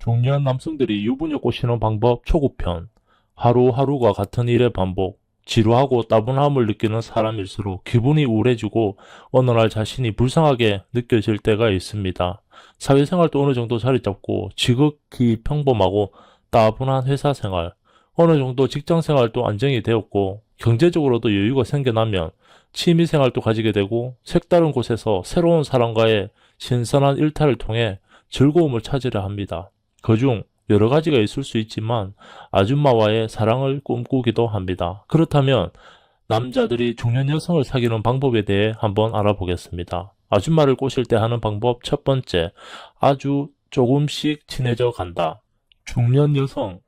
중년 남성들이 유부녀 꼬시는 방법 초급편. 하루하루가 같은 일의 반복. 지루하고 따분함을 느끼는 사람일수록 기분이 우울해지고 어느 날 자신이 불쌍하게 느껴질 때가 있습니다. 사회생활도 어느 정도 자리 잡고 지극히 평범하고 따분한 회사 생활, 어느 정도 직장 생활도 안정이 되었고 경제적으로도 여유가 생겨나면 취미 생활도 가지게 되고 색다른 곳에서 새로운 사람과의 신선한 일탈을 통해 즐거움을 찾으려 합니다. 그중 여러 가지가 있을 수 있지만 아줌마와의 사랑을 꿈꾸기도 합니다. 그렇다면 남자들이 중년 여성을 사귀는 방법에 대해 한번 알아보겠습니다. 아줌마를 꼬실 때 하는 방법 첫 번째, 아주 조금씩 친해져 간다. 중년 여성,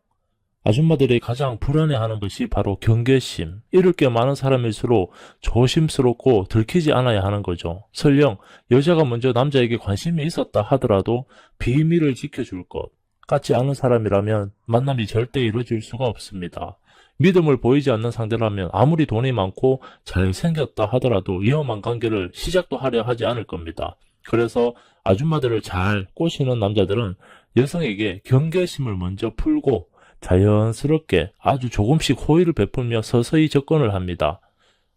아줌마들이 가장 불안해하는 것이 바로 경계심. 잃을 게 많은 사람일수록 조심스럽고 들키지 않아야 하는 거죠. 설령 여자가 먼저 남자에게 관심이 있었다 하더라도 비밀을 지켜줄 것 같지 않은 사람이라면 만남이 절대 이루어질 수가 없습니다. 믿음을 보이지 않는 상대라면 아무리 돈이 많고 잘생겼다 하더라도 위험한 관계를 시작도 하려 하지 않을 겁니다. 그래서 아줌마들을 잘 꼬시는 남자들은 여성에게 경계심을 먼저 풀고 자연스럽게 아주 조금씩 호의를 베풀며 서서히 접근을 합니다.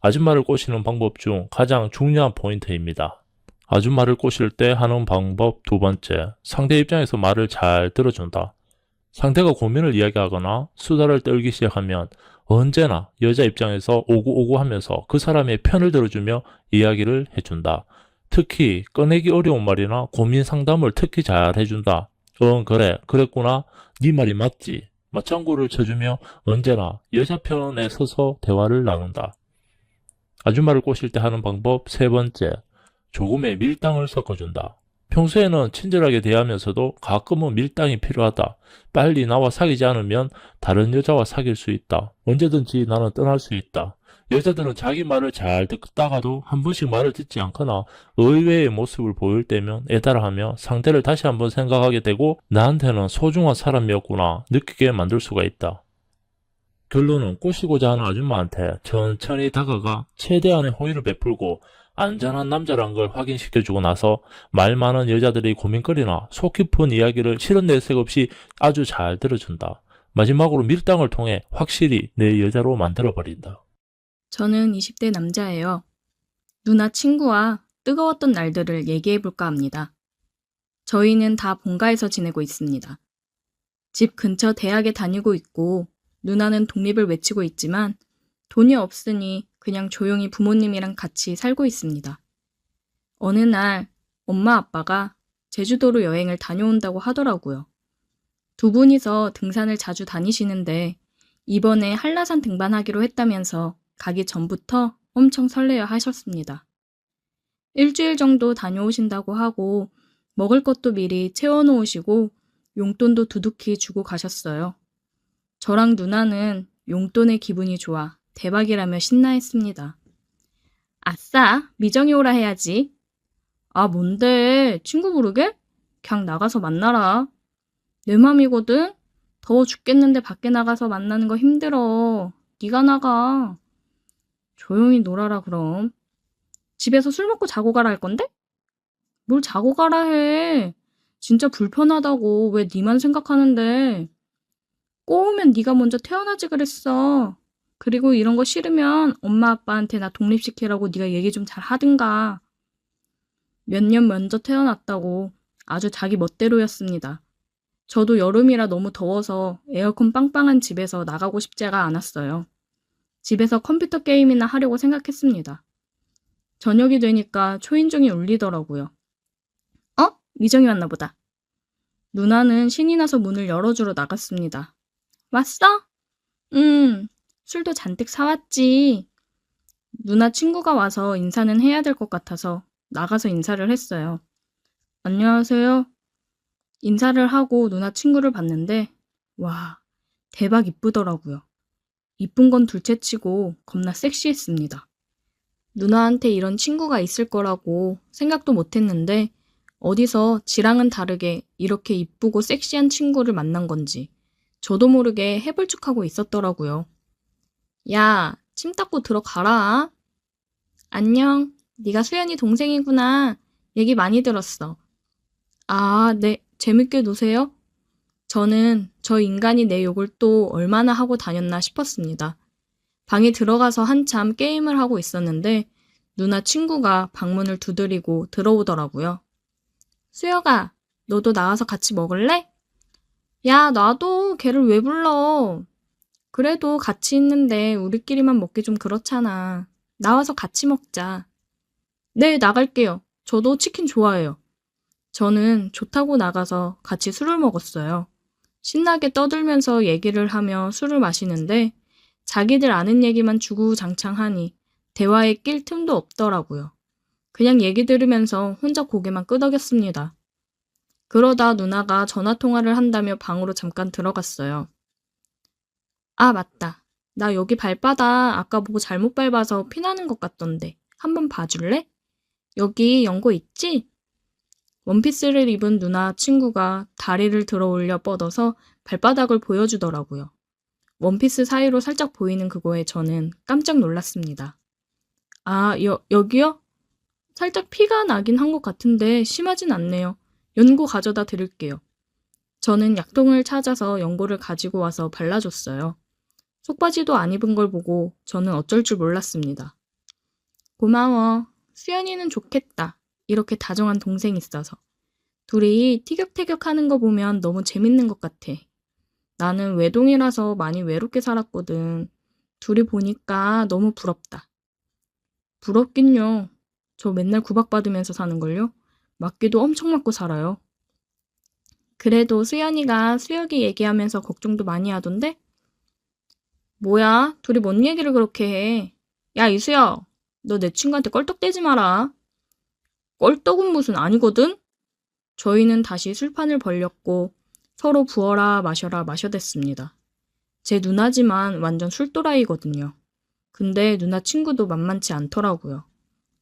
아줌마를 꼬시는 방법 중 가장 중요한 포인트입니다. 아줌마를 꼬실 때 하는 방법 두 번째, 상대 입장에서 말을 잘 들어준다. 상대가 고민을 이야기하거나 수다를 떨기 시작하면 언제나 여자 입장에서 오구오구 하면서 그 사람의 편을 들어주며 이야기를 해준다. 특히 꺼내기 어려운 말이나 고민 상담을 특히 잘 해준다. 그래, 그랬구나. 네 말이 맞지. 맞장구를 쳐주며 언제나 여자 편에 서서 대화를 나눈다. 아줌마를 꼬실 때 하는 방법 세 번째, 조금의 밀당을 섞어준다. 평소에는 친절하게 대하면서도 가끔은 밀당이 필요하다. 빨리 나와 사귀지 않으면 다른 여자와 사귈 수 있다. 언제든지 나는 떠날 수 있다. 여자들은 자기 말을 잘 듣다가도 한 번씩 말을 듣지 않거나 의외의 모습을 보일 때면 애달아하며 상대를 다시 한번 생각하게 되고 나한테는 소중한 사람이었구나 느끼게 만들 수가 있다. 결론은 꼬시고자 하는 아줌마한테 천천히 다가가 최대한의 호의를 베풀고 안전한 남자란 걸 확인시켜주고 나서 말 많은 여자들의 고민거리나 속 깊은 이야기를 싫은 내색 없이 아주 잘 들어준다. 마지막으로 밀당을 통해 확실히 내 여자로 만들어버린다. 저는 20대 남자예요. 누나 친구와 뜨거웠던 날들을 얘기해볼까 합니다. 저희는 다 본가에서 지내고 있습니다. 집 근처 대학에 다니고 있고 누나는 독립을 외치고 있지만 돈이 없으니 그냥 조용히 부모님이랑 같이 살고 있습니다. 어느 날 엄마 아빠가 제주도로 여행을 다녀온다고 하더라고요. 두 분이서 등산을 자주 다니시는데 이번에 한라산 등반하기로 했다면서 가기 전부터 엄청 설레어 하셨습니다. 일주일 정도 다녀오신다고 하고 먹을 것도 미리 채워놓으시고 용돈도 두둑히 주고 가셨어요. 저랑 누나는 용돈의 기분이 좋아 대박이라며 신나했습니다. 아싸, 미정이 오라 해야지. 아, 뭔데? 친구 부르게? 그냥 나가서 만나라. 내 맘이거든? 더워 죽겠는데 밖에 나가서 만나는 거 힘들어. 네가 나가. 조용히 놀아라 그럼. 집에서 술 먹고 자고 가라 할 건데? 뭘 자고 가라 해. 진짜 불편하다고 왜 니만 생각하는데. 꼬우면 네가 먼저 태어나지 그랬어. 그리고 이런 거 싫으면 엄마 아빠한테 나 독립시키라고 네가 얘기 좀 잘 하든가. 몇 년 먼저 태어났다고 아주 자기 멋대로였습니다. 저도 여름이라 너무 더워서 에어컨 빵빵한 집에서 나가고 싶지가 않았어요. 집에서 컴퓨터 게임이나 하려고 생각했습니다. 저녁이 되니까 초인종이 울리더라고요. 미정이 왔나 보다. 누나는 신이 나서 문을 열어주러 나갔습니다. 왔어? 술도 잔뜩 사왔지. 누나 친구가 와서 인사는 해야 될 것 같아서 나가서 인사를 했어요. 안녕하세요. 인사를 하고 누나 친구를 봤는데 와, 대박 이쁘더라고요. 이쁜 건 둘째치고 겁나 섹시했습니다. 누나한테 이런 친구가 있을 거라고 생각도 못했는데 어디서 지랑은 다르게 이렇게 이쁘고 섹시한 친구를 만난 건지 저도 모르게 해불쭉하고 있었더라고요. 야, 침 닦고 들어가라. 안녕. 네가 수연이 동생이구나. 얘기 많이 들었어. 아, 네. 재밌게 노세요. 저는 저 인간이 내 욕을 또 얼마나 하고 다녔나 싶었습니다. 방에 들어가서 한참 게임을 하고 있었는데 누나 친구가 방문을 두드리고 들어오더라고요. 수혁아, 너도 나와서 같이 먹을래? 야, 나도 걔를 왜 불러? 그래도 같이 있는데 우리끼리만 먹기 좀 그렇잖아. 나와서 같이 먹자. 네, 나갈게요. 저도 치킨 좋아해요. 저는 좋다고 나가서 같이 술을 먹었어요. 신나게 떠들면서 얘기를 하며 술을 마시는데 자기들 아는 얘기만 주구장창하니 대화에 낄 틈도 없더라고요. 그냥 얘기 들으면서 혼자 고개만 끄덕였습니다. 그러다 누나가 전화통화를 한다며 방으로 잠깐 들어갔어요. 아, 맞다. 나 여기 발바닥 아까 보고 잘못 밟아서 피나는 것 같던데. 한번 봐줄래? 여기 연고 있지? 원피스를 입은 누나 친구가 다리를 들어 올려 뻗어서 발바닥을 보여주더라고요. 원피스 사이로 살짝 보이는 그거에 저는 깜짝 놀랐습니다. 아, 여기요? 살짝 피가 나긴 한 것 같은데 심하진 않네요. 연고 가져다 드릴게요. 저는 약통을 찾아서 연고를 가지고 와서 발라줬어요. 속바지도 안 입은 걸 보고 저는 어쩔 줄 몰랐습니다. 고마워. 수연이는 좋겠다. 이렇게 다정한 동생이 있어서. 둘이 티격태격 하는 거 보면 너무 재밌는 것 같아. 나는 외동이라서 많이 외롭게 살았거든. 둘이 보니까 너무 부럽다. 부럽긴요. 저 맨날 구박받으면서 사는걸요? 맞기도 엄청 맞고 살아요. 그래도 수연이가 수혁이 얘기하면서 걱정도 많이 하던데? 뭐야? 둘이 뭔 얘기를 그렇게 해? 야, 이수혁. 너 내 친구한테 껄떡대지 마라. 껄떡은 무슨 아니거든? 저희는 다시 술판을 벌렸고 서로 부어라 마셔라 마셔댔습니다. 제 누나지만 완전 술또라이거든요. 근데 누나 친구도 만만치 않더라고요.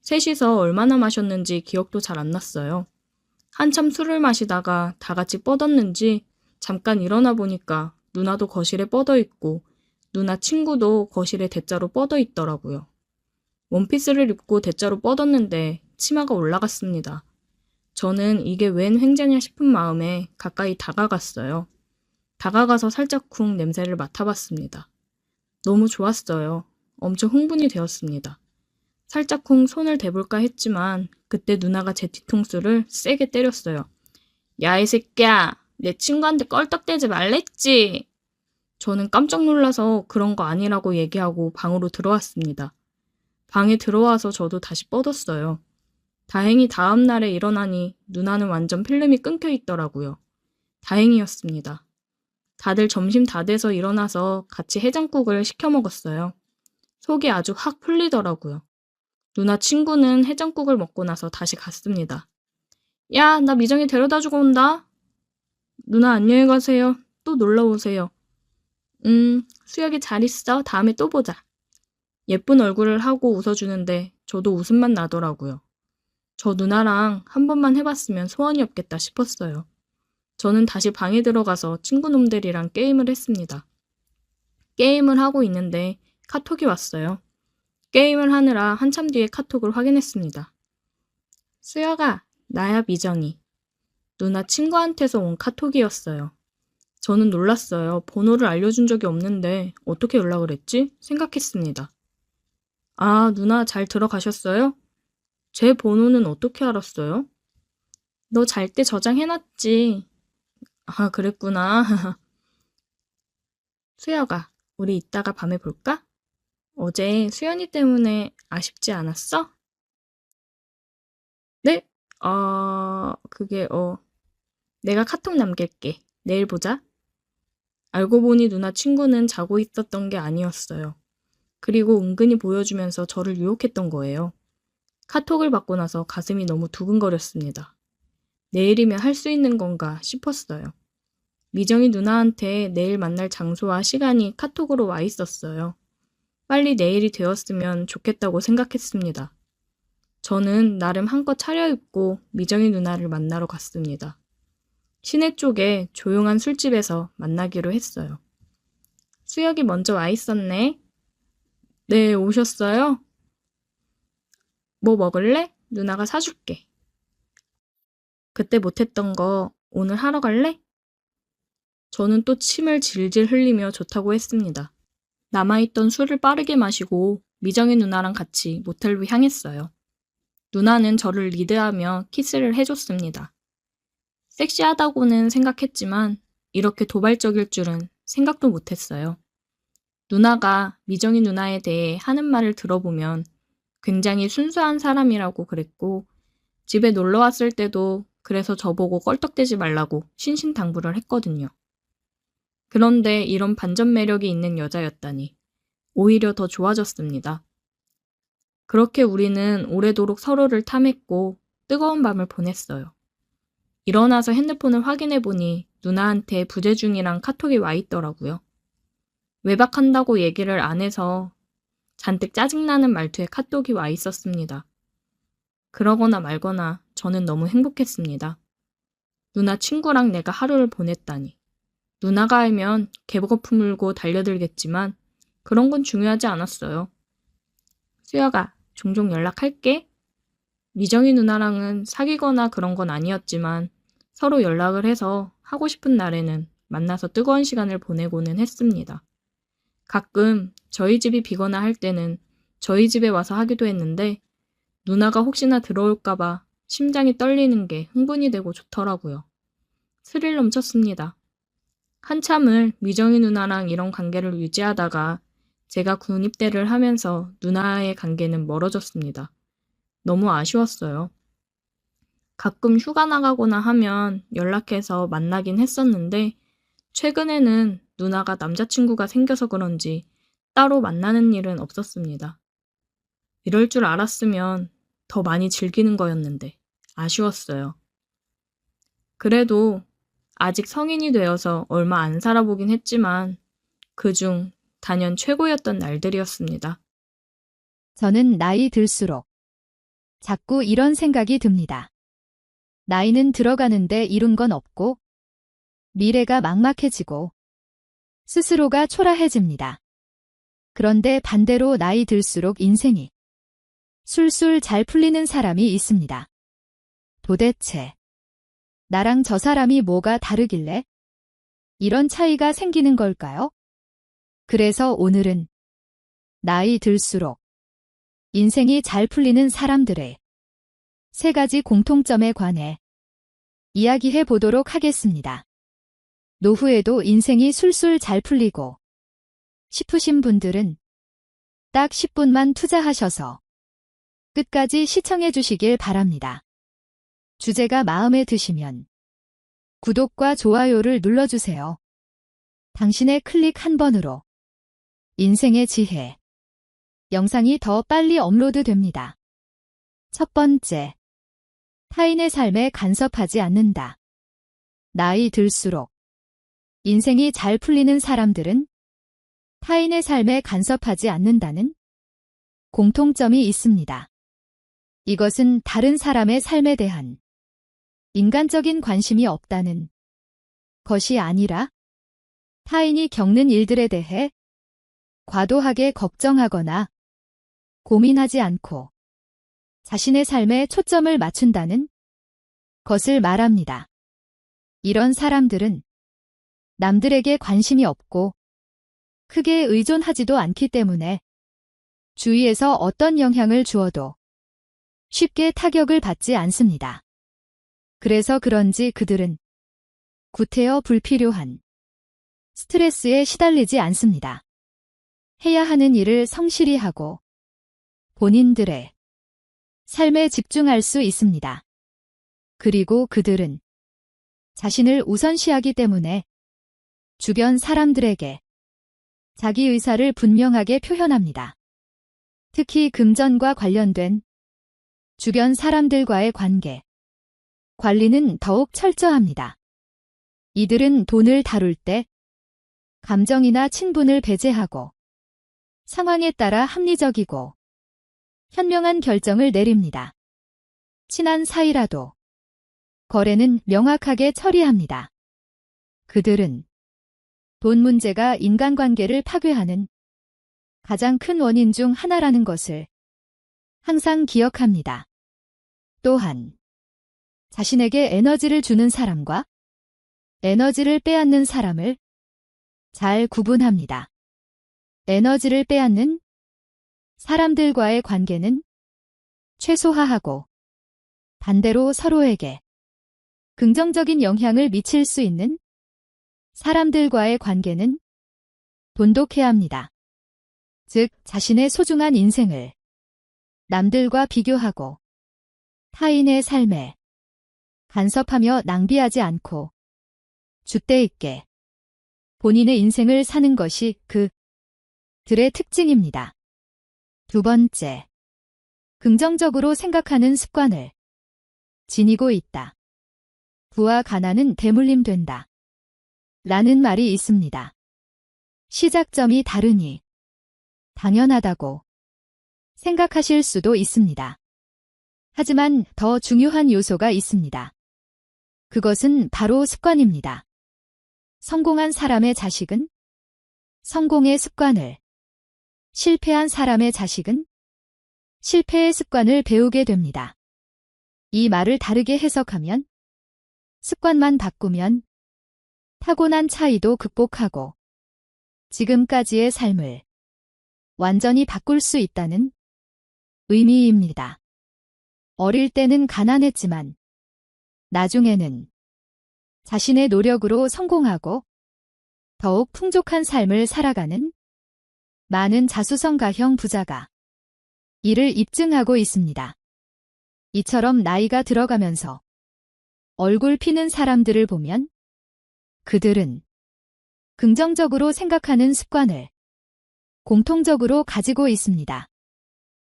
셋이서 얼마나 마셨는지 기억도 잘 안 났어요. 한참 술을 마시다가 다 같이 뻗었는지 잠깐 일어나 보니까 누나도 거실에 뻗어 있고 누나 친구도 거실에 대자로 뻗어 있더라고요. 원피스를 입고 대자로 뻗었는데 치마가 올라갔습니다. 저는 이게 웬 횡재냐 싶은 마음에 가까이 다가갔어요. 다가가서 살짝쿵 냄새를 맡아봤습니다. 너무 좋았어요. 엄청 흥분이 되었습니다. 살짝쿵 손을 대볼까 했지만 그때 누나가 제 뒤통수를 세게 때렸어요. 야, 이 새끼야. 내 친구한테 껄떡대지 말랬지. 저는 깜짝 놀라서 그런 거 아니라고 얘기하고 방으로 들어왔습니다. 방에 들어와서 저도 다시 뻗었어요. 다행히 다음 날에 일어나니 누나는 완전 필름이 끊겨 있더라고요. 다행이었습니다. 다들 점심 다 돼서 일어나서 같이 해장국을 시켜 먹었어요. 속이 아주 확 풀리더라고요. 누나 친구는 해장국을 먹고 나서 다시 갔습니다. 야, 나 미정이 데려다 주고 온다. 누나 안녕히 가세요. 또 놀러 오세요. 수혁이 잘 있어. 다음에 또 보자. 예쁜 얼굴을 하고 웃어주는데 저도 웃음만 나더라고요. 저 누나랑 한 번만 해봤으면 소원이 없겠다 싶었어요. 저는 다시 방에 들어가서 친구놈들이랑 게임을 했습니다. 게임을 하고 있는데 카톡이 왔어요. 게임을 하느라 한참 뒤에 카톡을 확인했습니다. 수혁아, 나야 미정이. 누나 친구한테서 온 카톡이었어요. 저는 놀랐어요. 번호를 알려준 적이 없는데 어떻게 연락을 했지? 생각했습니다. 아, 누나 잘 들어가셨어요? 제 번호는 어떻게 알았어요? 너 잘 때 저장해놨지. 아, 그랬구나. 수혁아, 우리 이따가 밤에 볼까? 어제 수연이 때문에 아쉽지 않았어? 네? 내가 카톡 남길게. 내일 보자. 알고 보니 누나 친구는 자고 있었던 게 아니었어요. 그리고 은근히 보여주면서 저를 유혹했던 거예요. 카톡을 받고 나서 가슴이 너무 두근거렸습니다. 내일이면 할 수 있는 건가 싶었어요. 미정이 누나한테 내일 만날 장소와 시간이 카톡으로 와 있었어요. 빨리 내일이 되었으면 좋겠다고 생각했습니다. 저는 나름 한껏 차려입고 미정이 누나를 만나러 갔습니다. 시내 쪽에 조용한 술집에서 만나기로 했어요. 수혁이 먼저 와 있었네. 네, 오셨어요? 뭐 먹을래? 누나가 사줄게. 그때 못했던 거 오늘 하러 갈래? 저는 또 침을 질질 흘리며 좋다고 했습니다. 남아있던 술을 빠르게 마시고 미정이 누나랑 같이 모텔로 향했어요. 누나는 저를 리드하며 키스를 해줬습니다. 섹시하다고는 생각했지만 이렇게 도발적일 줄은 생각도 못했어요. 누나가 미정이 누나에 대해 하는 말을 들어보면 굉장히 순수한 사람이라고 그랬고 집에 놀러 왔을 때도 그래서 저보고 껄떡대지 말라고 신신당부를 했거든요. 그런데 이런 반전 매력이 있는 여자였다니 오히려 더 좋아졌습니다. 그렇게 우리는 오래도록 서로를 탐했고 뜨거운 밤을 보냈어요. 일어나서 핸드폰을 확인해 보니 누나한테 부재 중이란 카톡이 와 있더라고요. 외박한다고 얘기를 안 해서 잔뜩 짜증나는 말투의 카톡이 와 있었습니다. 그러거나 말거나 저는 너무 행복했습니다. 누나 친구랑 내가 하루를 보냈다니. 누나가 알면 개거품 물고 달려들겠지만 그런 건 중요하지 않았어요. 수혁아, 종종 연락할게. 미정이 누나랑은 사귀거나 그런 건 아니었지만 서로 연락을 해서 하고 싶은 날에는 만나서 뜨거운 시간을 보내고는 했습니다. 가끔 저희 집이 비거나 할 때는 저희 집에 와서 하기도 했는데 누나가 혹시나 들어올까봐 심장이 떨리는 게 흥분이 되고 좋더라고요. 스릴 넘쳤습니다. 한참을 미정이 누나랑 이런 관계를 유지하다가 제가 군입대를 하면서 누나의 관계는 멀어졌습니다. 너무 아쉬웠어요. 가끔 휴가 나가거나 하면 연락해서 만나긴 했었는데 최근에는 누나가 남자친구가 생겨서 그런지 따로 만나는 일은 없었습니다. 이럴 줄 알았으면 더 많이 즐기는 거였는데 아쉬웠어요. 그래도 아직 성인이 되어서 얼마 안 살아보긴 했지만 그중 단연 최고였던 날들이었습니다. 저는 나이 들수록 자꾸 이런 생각이 듭니다. 나이는 들어가는데 이룬 건 없고 미래가 막막해지고 스스로가 초라해집니다. 그런데 반대로 나이 들수록 인생이 술술 잘 풀리는 사람이 있습니다. 도대체 나랑 저 사람이 뭐가 다르길래 이런 차이가 생기는 걸까요? 그래서 오늘은 나이 들수록 인생이 잘 풀리는 사람들의 3가지 공통점에 관해 이야기해 보도록 하겠습니다. 노후에도 인생이 술술 잘 풀리고 싶으신 분들은 딱 10분만 투자하셔서 끝까지 시청해 주시길 바랍니다. 주제가 마음에 드시면 구독과 좋아요를 눌러주세요. 당신의 클릭 한 번으로 인생의 지혜 영상이 더 빨리 업로드 됩니다. 첫 번째, 타인의 삶에 간섭하지 않는다. 나이 들수록 인생이 잘 풀리는 사람들은 타인의 삶에 간섭하지 않는다는 공통점이 있습니다. 이것은 다른 사람의 삶에 대한 인간적인 관심이 없다는 것이 아니라 타인이 겪는 일들에 대해 과도하게 걱정하거나 고민하지 않고 자신의 삶에 초점을 맞춘다는 것을 말합니다. 이런 사람들은 남들에게 관심이 없고 크게 의존하지도 않기 때문에 주위에서 어떤 영향을 주어도 쉽게 타격을 받지 않습니다. 그래서 그런지 그들은 구태여 불필요한 스트레스에 시달리지 않습니다. 해야 하는 일을 성실히 하고 본인들의 삶에 집중할 수 있습니다. 그리고 그들은 자신을 우선시하기 때문에 주변 사람들에게 자기 의사를 분명하게 표현합니다. 특히 금전과 관련된 주변 사람들과의 관계, 관리는 더욱 철저합니다. 이들은 돈을 다룰 때 감정이나 친분을 배제하고 상황에 따라 합리적이고 현명한 결정을 내립니다. 친한 사이라도 거래는 명확하게 처리합니다. 그들은 돈 문제가 인간관계를 파괴하는 가장 큰 원인 중 하나라는 것을 항상 기억합니다. 또한 자신에게 에너지를 주는 사람과 에너지를 빼앗는 사람을 잘 구분합니다. 에너지를 빼앗는 사람들과의 관계는 최소화하고 반대로 서로에게 긍정적인 영향을 미칠 수 있는 사람들과의 관계는 돈독해야 합니다. 즉, 자신의 소중한 인생을 남들과 비교하고 타인의 삶에 간섭하며 낭비하지 않고 줏대 있게 본인의 인생을 사는 것이 그들의 특징입니다. 두 번째, 긍정적으로 생각하는 습관을 지니고 있다. 부와 가난은 대물림 된다. 라는 말이 있습니다. 시작점이 다르니 당연하다고 생각하실 수도 있습니다. 하지만 더 중요한 요소가 있습니다. 그것은 바로 습관입니다. 성공한 사람의 자식은 성공의 습관을, 실패한 사람의 자식은 실패의 습관을 배우게 됩니다. 이 말을 다르게 해석하면 습관만 바꾸면 타고난 차이도 극복하고 지금까지의 삶을 완전히 바꿀 수 있다는 의미입니다. 어릴 때는 가난했지만 나중에는 자신의 노력으로 성공하고 더욱 풍족한 삶을 살아가는 많은 자수성가형 부자가 이를 입증하고 있습니다. 이처럼 나이가 들어가면서 얼굴 피는 사람들을 보면 그들은 긍정적으로 생각하는 습관을 공통적으로 가지고 있습니다.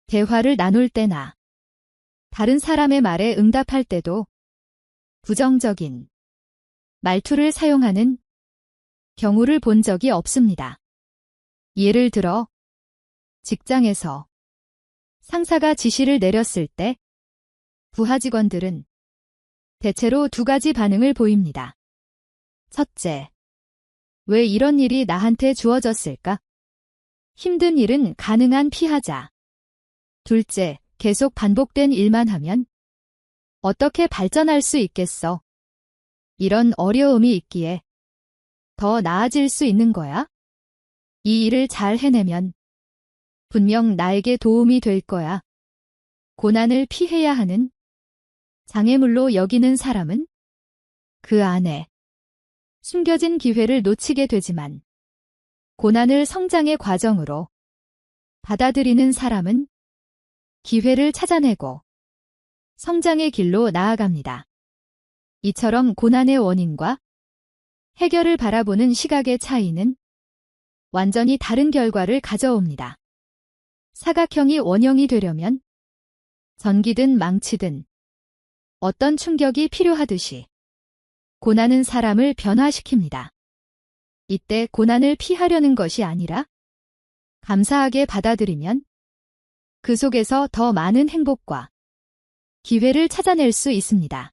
대화를 나눌 때나 다른 사람의 말에 응답할 때도 부정적인 말투를 사용하는 경우를 본 적이 없습니다. 예를 들어 직장에서 상사가 지시를 내렸을 때 부하 직원들은 대체로 두 가지 반응을 보입니다. 첫째, 왜 이런 일이 나한테 주어졌을까? 힘든 일은 가능한 피하자. 둘째, 계속 반복된 일만 하면 어떻게 발전할 수 있겠어? 이런 어려움이 있기에 더 나아질 수 있는 거야? 이 일을 잘 해내면 분명 나에게 도움이 될 거야. 고난을 피해야 하는 장애물로 여기는 사람은 그 안에 숨겨진 기회를 놓치게 되지만 고난을 성장의 과정으로 받아들이는 사람은 기회를 찾아내고 성장의 길로 나아갑니다. 이처럼 고난의 원인과 해결을 바라보는 시각의 차이는 완전히 다른 결과를 가져옵니다. 사각형이 원형이 되려면 전기든 망치든 어떤 충격이 필요하듯이 고난은 사람을 변화시킵니다. 이때 고난을 피하려는 것이 아니라 감사하게 받아들이면 그 속에서 더 많은 행복과 기회를 찾아낼 수 있습니다.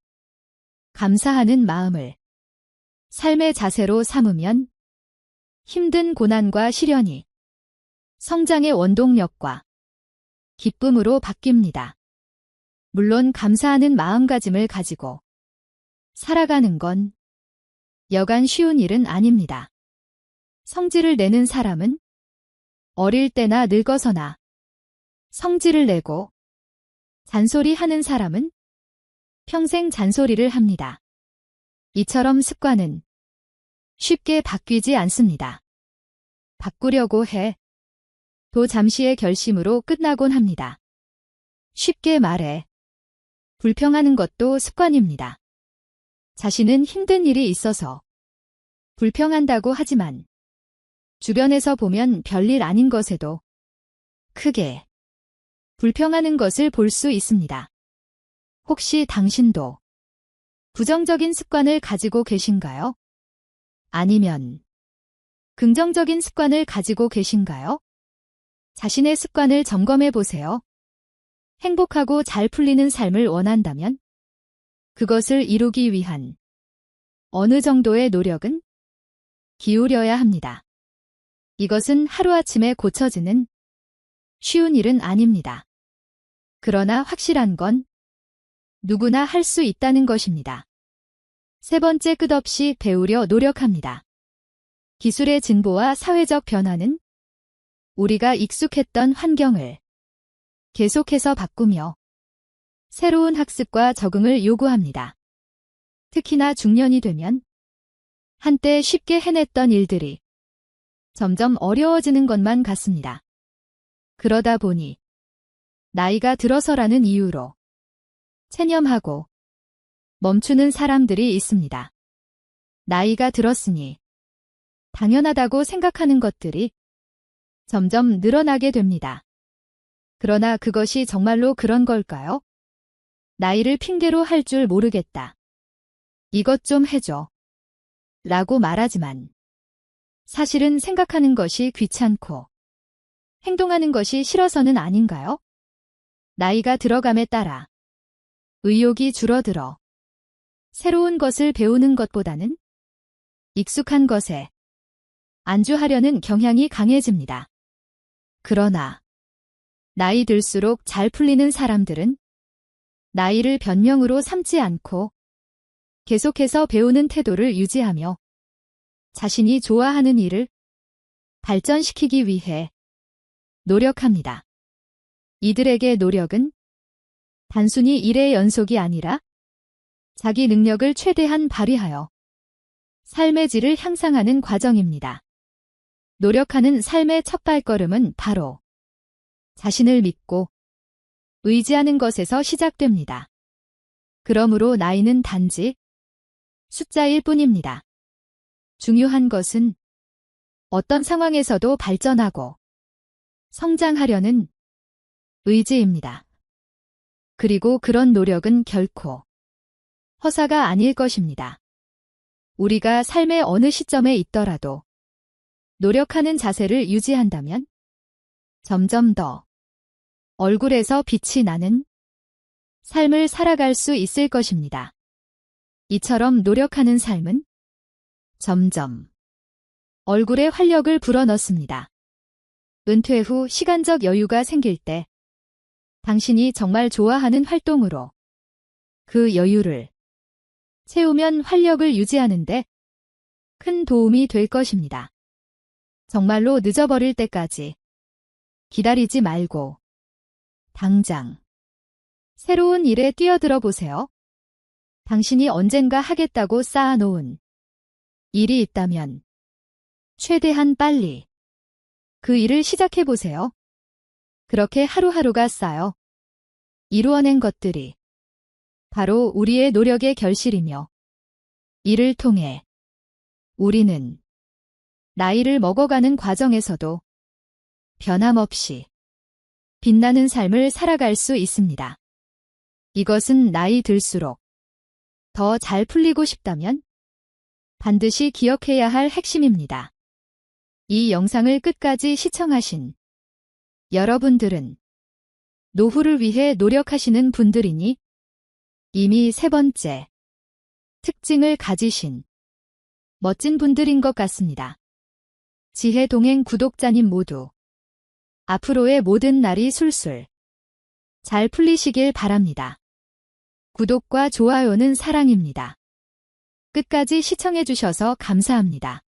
감사하는 마음을 삶의 자세로 삼으면 힘든 고난과 시련이 성장의 원동력과 기쁨으로 바뀝니다. 물론 감사하는 마음가짐을 가지고 살아가는 건 여간 쉬운 일은 아닙니다. 성질을 내는 사람은 어릴 때나 늙어서나 성질을 내고 잔소리하는 사람은 평생 잔소리를 합니다. 이처럼 습관은 쉽게 바뀌지 않습니다. 바꾸려고 해도 잠시의 결심으로 끝나곤 합니다. 쉽게 말해 불평하는 것도 습관입니다. 자신은 힘든 일이 있어서 불평한다고 하지만 주변에서 보면 별일 아닌 것에도 크게 불평하는 것을 볼 수 있습니다. 혹시 당신도 부정적인 습관을 가지고 계신가요? 아니면 긍정적인 습관을 가지고 계신가요? 자신의 습관을 점검해 보세요. 행복하고 잘 풀리는 삶을 원한다면 그것을 이루기 위한 어느 정도의 노력은 기울여야 합니다. 이것은 하루아침에 고쳐지는 쉬운 일은 아닙니다. 그러나 확실한 건 누구나 할 수 있다는 것입니다. 세 번째, 끝없이 배우려 노력합니다. 기술의 진보와 사회적 변화는 우리가 익숙했던 환경을 계속해서 바꾸며 새로운 학습과 적응을 요구합니다. 특히나 중년이 되면 한때 쉽게 해냈던 일들이 점점 어려워지는 것만 같습니다. 그러다 보니 나이가 들어서라는 이유로 체념하고 멈추는 사람들이 있습니다. 나이가 들었으니 당연하다고 생각하는 것들이 점점 늘어나게 됩니다. 그러나 그것이 정말로 그런 걸까요? 나이를 핑계로 할 줄 모르겠다. 이것 좀 해줘. 라고 말하지만 사실은 생각하는 것이 귀찮고 행동하는 것이 싫어서는 아닌가요? 나이가 들어감에 따라 의욕이 줄어들어 새로운 것을 배우는 것보다는 익숙한 것에 안주하려는 경향이 강해집니다. 그러나 나이 들수록 잘 풀리는 사람들은 나이를 변명으로 삼지 않고 계속해서 배우는 태도를 유지하며 자신이 좋아하는 일을 발전시키기 위해 노력합니다. 이들에게 노력은 단순히 일의 연속이 아니라 자기 능력을 최대한 발휘하여 삶의 질을 향상하는 과정입니다. 노력하는 삶의 첫 발걸음은 바로 자신을 믿고 의지하는 것에서 시작됩니다. 그러므로 나이는 단지 숫자일 뿐입니다. 중요한 것은 어떤 상황에서도 발전하고 성장하려는 의지입니다. 그리고 그런 노력은 결코 허사가 아닐 것입니다. 우리가 삶의 어느 시점에 있더라도 노력하는 자세를 유지한다면 점점 더 얼굴에서 빛이 나는 삶을 살아갈 수 있을 것입니다. 이처럼 노력하는 삶은 점점 얼굴에 활력을 불어넣습니다. 은퇴 후 시간적 여유가 생길 때 당신이 정말 좋아하는 활동으로 그 여유를 채우면 활력을 유지하는데 큰 도움이 될 것입니다. 정말로 늦어버릴 때까지 기다리지 말고 당장 새로운 일에 뛰어들어 보세요. 당신이 언젠가 하겠다고 쌓아놓은 일이 있다면 최대한 빨리 그 일을 시작해 보세요. 그렇게 하루하루가 쌓여 이루어낸 것들이 바로 우리의 노력의 결실이며 이를 통해 우리는 나이를 먹어가는 과정에서도 변함없이 빛나는 삶을 살아갈 수 있습니다. 이것은 나이 들수록 더 잘 풀리고 싶다면 반드시 기억해야 할 핵심입니다. 이 영상을 끝까지 시청하신 여러분들은 노후를 위해 노력하시는 분들이니 이미 세 번째 특징을 가지신 멋진 분들인 것 같습니다. 지혜 동행 구독자님 모두 앞으로의 모든 날이 술술 잘 풀리시길 바랍니다. 구독과 좋아요는 사랑입니다. 끝까지 시청해주셔서 감사합니다.